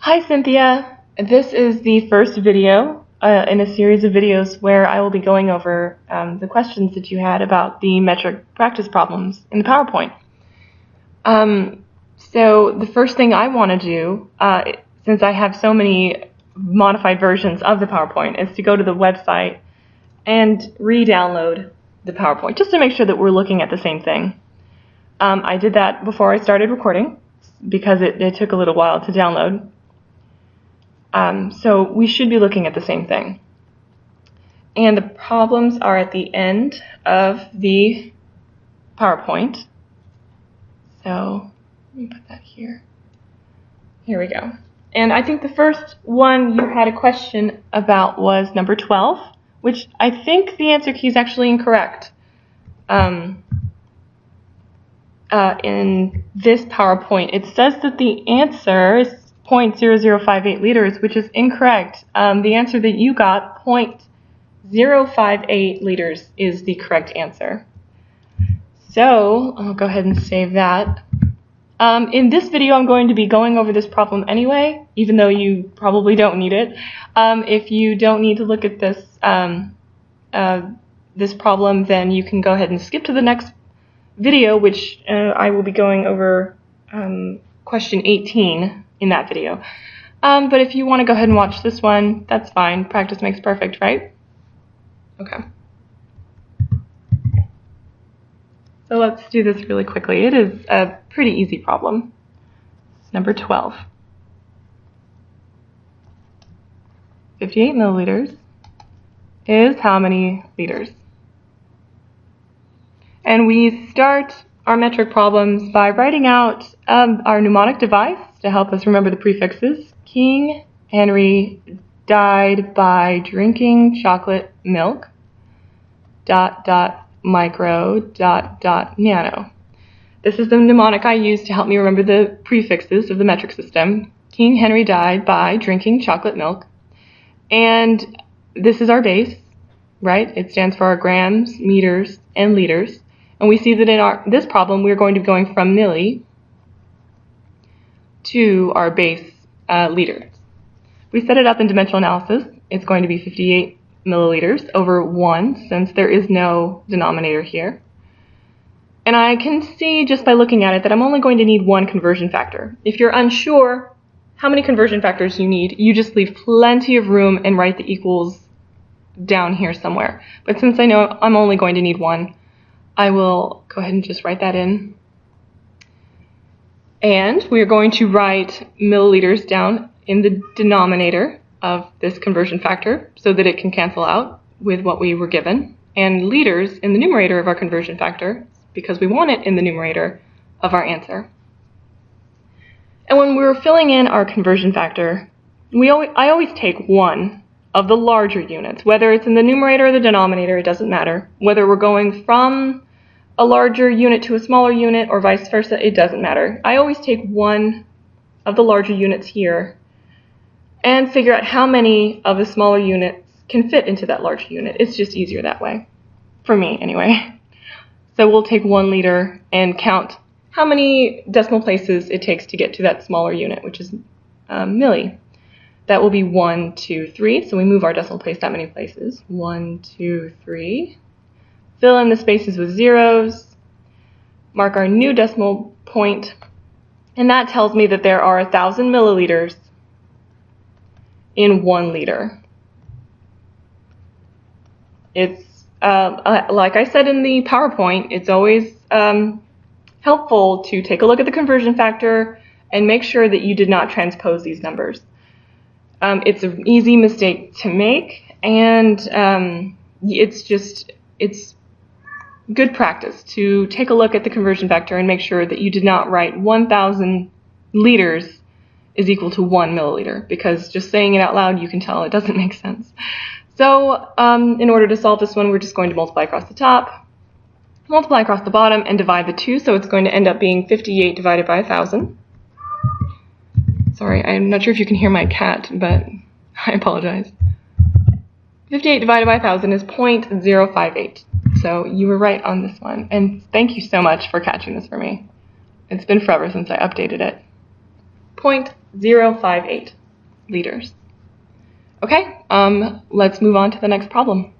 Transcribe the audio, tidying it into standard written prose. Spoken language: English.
Hi Cynthia, this is the first video in a series of videos where I will be going over the questions that you had about the metric practice problems in the PowerPoint. So the first thing I want to do, since I have so many modified versions of the PowerPoint, is to go to the website and re-download the PowerPoint just to make sure that we're looking at the same thing. I did that before I started recording because it took a little while to download. So we should be looking at the same thing. And the problems are at the end of the PowerPoint. So let me put that here. Here we go. And I think the first one you had a question about was number 12, which I think the answer key is actually incorrect. In this PowerPoint, it says that the answer is 0.0058 liters, which is incorrect. The answer that you got, 0.058 liters, is the correct answer. So I'll go ahead and save that. In this video, I'm going to be going over this problem anyway, even though you probably don't need it. If you don't need to look at this this problem, then you can go ahead and skip to the next video, which I will be going over question 18 in that video. But if you want to go ahead and watch this one, that's fine. Practice makes perfect, right? Okay. So let's do this really quickly. It is a pretty easy problem. It's number 12. 58 milliliters is how many liters? And we start our metric problems by writing out our mnemonic device to help us remember the prefixes. King Henry died by drinking chocolate milk, ... micro ... nano. This is the mnemonic I use to help me remember the prefixes of the metric system. King Henry died by drinking chocolate milk. And this is our base, right? It stands for our grams, meters, and liters. And we see that in this problem, we're going to be going from milli to our base liters. We set it up in dimensional analysis. It's going to be 58 milliliters over 1, since there is no denominator here. And I can see just by looking at it that I'm only going to need one conversion factor. If you're unsure how many conversion factors you need, you just leave plenty of room and write the equals down here somewhere. But since I know I'm only going to need one, I will go ahead and just write that in. And we are going to write milliliters down in the denominator of this conversion factor so that it can cancel out with what we were given, and liters in the numerator of our conversion factor because we want it in the numerator of our answer. And when we're filling in our conversion factor, I always take one of the larger units. Whether it's in the numerator or the denominator, it doesn't matter. Whether we're going from a larger unit to a smaller unit or vice versa, it doesn't matter. I always take one of the larger units here and figure out how many of the smaller units can fit into that larger unit. It's just easier that way, for me anyway. So we'll take 1 liter and count how many decimal places it takes to get to that smaller unit, which is milli. That will be 1, 2, 3. So we move our decimal place that many places. 1, 2, 3. Fill in the spaces with zeros. Mark our new decimal point. And that tells me that there are 1,000 milliliters in 1 liter. It's, like I said in the PowerPoint, it's always helpful to take a look at the conversion factor and make sure that you did not transpose these numbers. It's an easy mistake to make, and it's good practice to take a look at the conversion factor and make sure that you did not write 1,000 liters is equal to 1 milliliter, because just saying it out loud, you can tell it doesn't make sense. So in order to solve this one, we're just going to multiply across the top, multiply across the bottom, and divide the two, so it's going to end up being 58 divided by 1,000. Sorry, I'm not sure if you can hear my cat, but I apologize. 58 divided by 1,000 is 0.058. So you were right on this one, and thank you so much for catching this for me. It's been forever since I updated it. 0.058. liters. Okay, let's move on to the next problem.